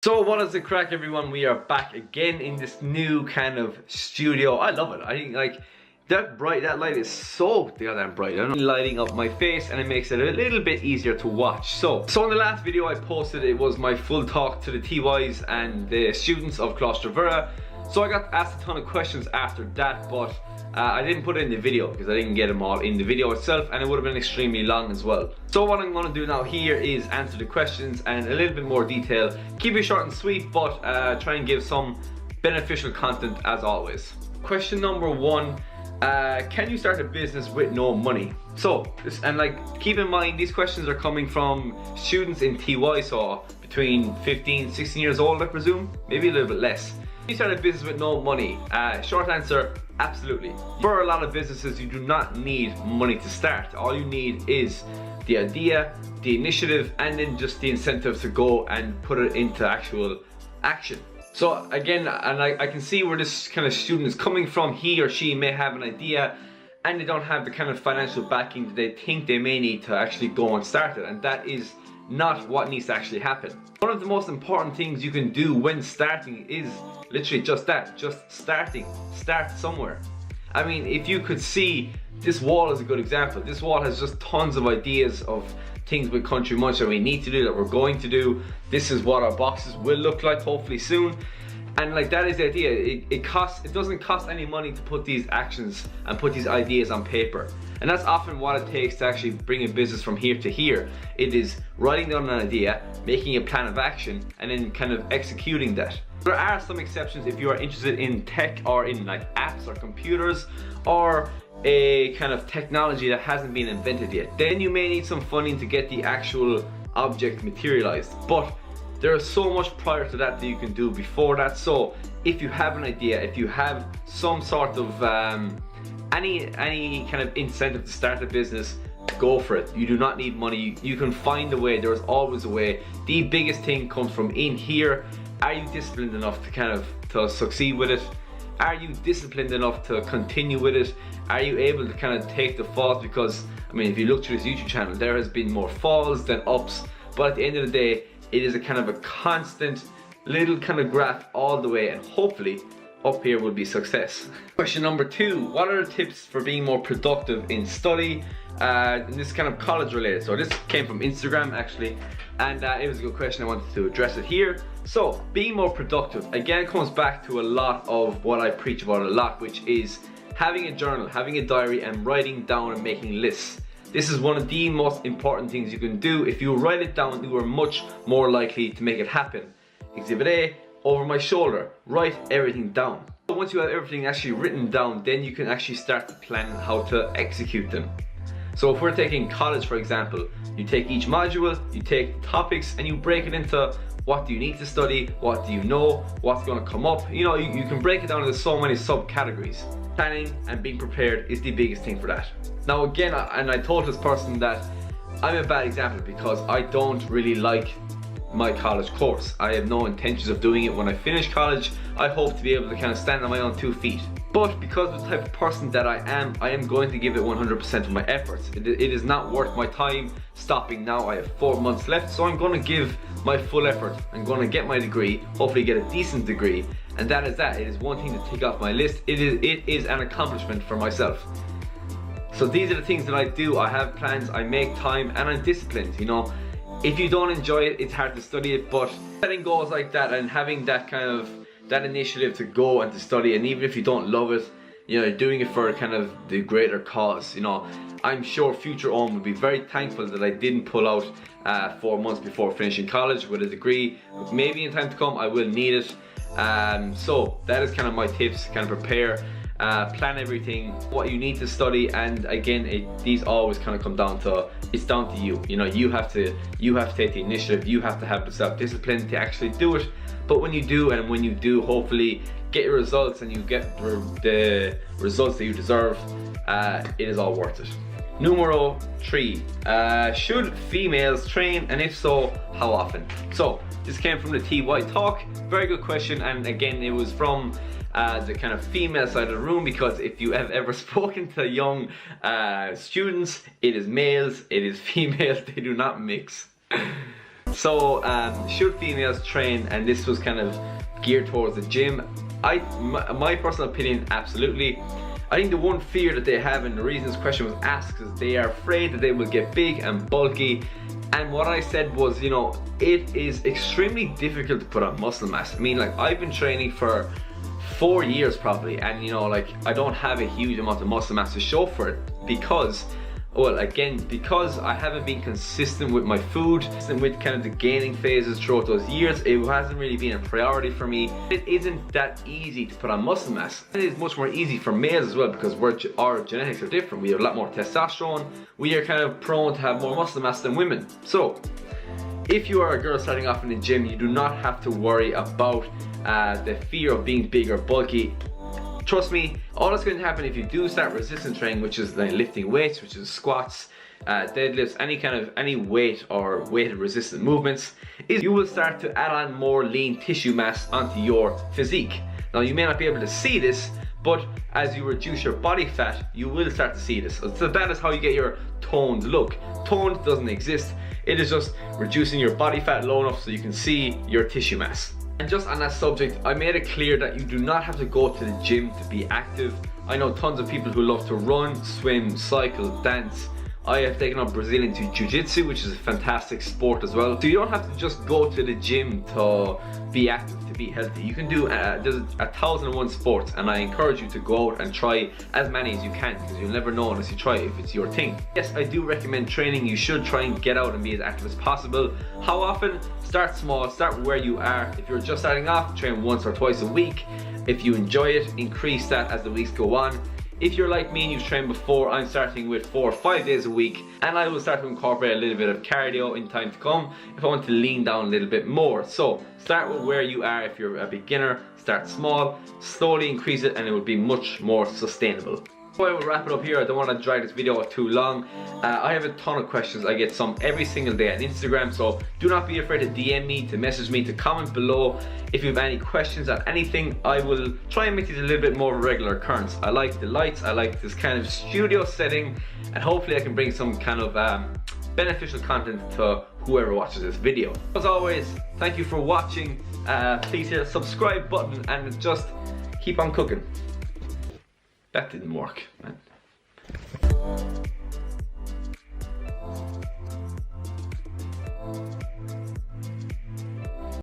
So what is the crack, everyone? We are back again in this new kind of studio. I love it. I think like that light is so goddamn bright. I'm lighting up my face and it makes it a little bit easier to watch. So in the last video I posted, it was my full talk to the TYs and the students of Claustrovera. So I got asked a ton of questions after that, but I didn't put it in the video because I didn't get them all in the video itself, and it would have been extremely long as well. So what I'm going to do now here is answer the questions and a little bit more detail. Keep it short and sweet, but try and give some beneficial content as always. Question number one, can you start a business with no money? So keep in mind, these questions are coming from students in TY, so between 15, 16 years old, I presume, maybe a little bit less. Can you start a business with no money? Short answer, absolutely. For a lot of businesses, you do not need money to start. All you need is the idea, the initiative, and then just the incentive to go and put it into actual action. So again, and I can see where this kind of student is coming from. He or she may have an idea and they don't have the kind of financial backing that they think they may need to actually go and start it, and that is not what needs to actually happen. One of the most important things you can do when starting is literally just that, just starting. Start somewhere. I mean, if you could see, this wall is a good example. This wall has just tons of ideas of things with Country Munch that we need to do, that we're going to do. This is what our boxes will look like hopefully soon. And like, that is the idea. It doesn't cost any money to put these actions and put these ideas on paper. And that's often what it takes to actually bring a business from here to here. It is writing down an idea, making a plan of action, and then kind of executing that. There are some exceptions if you are interested in tech or in like apps or computers or a kind of technology that hasn't been invented yet. Then you may need some funding to get the actual object materialized. But there is so much prior to that that you can do before that. So if you have an idea, if you have some sort of any kind of incentive to start a business, go for it. You do not need money. You can find a way. There's always a way. The biggest thing comes from in here. Are you disciplined enough to succeed with it? Are you disciplined enough to continue with it? Are you able to kind of take the falls? Because I mean, if you look through this YouTube channel, there has been more falls than ups, but at the end of the day, it is a kind of a constant little kind of graph all the way, and hopefully up here will be success. Question number two, what are the tips for being more productive in study? And this is kind of college related, so this came from Instagram actually, and it was a good question. I wanted to address it here. So being more productive, again, it comes back to a lot of what I preach about a lot, which is having a journal, having a diary, and writing down and making lists. This is one of the most important things you can do. If you write it down, you are much more likely to make it happen. Exhibit A, over my shoulder, write everything down. Once you have everything actually written down, then you can actually start to plan how to execute them. So if we're taking college, for example, you take each module, you take topics, and you break it into what do you need to study, what do you know, what's going to come up. You know, you can break it down into so many subcategories. Planning and being prepared is the biggest thing for that. Now again, and I told this person that I'm a bad example because I don't really like my college course. I have no intentions of doing it when I finish college. I hope to be able to kind of stand on my own 2 feet. But because of the type of person that I am going to give it 100% of my efforts. It is not worth my time stopping now. I have 4 months left, so I'm going to give my full effort. I'm going to get my degree, hopefully get a decent degree, and that is that. It is one thing to tick off my list. It is an accomplishment for myself. So these are the things that I do. I have plans, I make time, and I'm disciplined, you know. If you don't enjoy it, it's hard to study it, but setting goals like that and having that kind of that initiative to go and to study, and even if you don't love it, you know, doing it for kind of the greater cause, you know. I'm sure future Eoin would be very thankful that I didn't pull out 4 months before finishing college with a degree. Maybe in time to come I will need it. So that is kind of my tips. Kind of prepare, plan everything, what you need to study, and again, these always kind of come down to, it's down to you. You know, you have to take the initiative. You have to have the self-discipline to actually do it. But when you do, and when you do hopefully get your results and you get the results that you deserve, it is all worth it. Numero 3, should females train, and if so, how often? So this came from the TY talk. Very good question, and again, it was from the kind of female side of the room, because if you have ever spoken to young students, it is males, it is females, they do not mix. So should females train, and this was kind of geared towards the gym? My personal opinion, absolutely. I think the one fear that they have, and the reason this question was asked, is they are afraid that they will get big and bulky. And what I said was, you know, it is extremely difficult to put on muscle mass. I mean, like, I've been training for 4 years probably, and you know, like, I don't have a huge amount of muscle mass to show for it because, well, again, because I haven't been consistent with my food, and with kind of the gaining phases throughout those years. It hasn't really been a priority for me. It isn't that easy to put on muscle mass. It is much more easy for males as well, because our genetics are different. We have a lot more testosterone. We are kind of prone to have more muscle mass than women. So if you are a girl starting off in the gym, you do not have to worry about the fear of being big or bulky. Trust me, all that's going to happen if you do start resistance training, which is like lifting weights, which is squats, deadlifts, any weight or weighted resistant movements, is you will start to add on more lean tissue mass onto your physique. Now, you may not be able to see this, but as you reduce your body fat, you will start to see this. So that is how you get your toned look. Toned doesn't exist. It is just reducing your body fat low enough so you can see your tissue mass. And just on that subject, I made it clear that you do not have to go to the gym to be active. I know tons of people who love to run, swim, cycle, dance. I have taken up Brazilian Jiu-Jitsu, which is a fantastic sport as well. So you don't have to just go to the gym to be active, to be healthy. You can do, there's 1,001 sports, and I encourage you to go out and try as many as you can, because you'll never know unless you try if it's your thing. Yes, I do recommend training. You should try and get out and be as active as possible. How often? Start small, start where you are. If you're just starting off, train once or twice a week. If you enjoy it, increase that as the weeks go on. If you're like me and you've trained before, I'm starting with 4 or 5 days a week, and I will start to incorporate a little bit of cardio in time to come if I want to lean down a little bit more. So start with where you are. If you're a beginner, start small, slowly increase it, and it will be much more sustainable. So I will wrap it up here. I don't want to drag this video out too long. I have a ton of questions. I get some every single day on Instagram, so do not be afraid to DM me, to message me, to comment below. If you have any questions on anything, I will try and make these a little bit more regular occurrence. I like the lights, I like this kind of studio setting, and hopefully I can bring some kind of beneficial content to whoever watches this video. As always, thank you for watching. Please hit the subscribe button and just keep on cooking. That didn't work, man.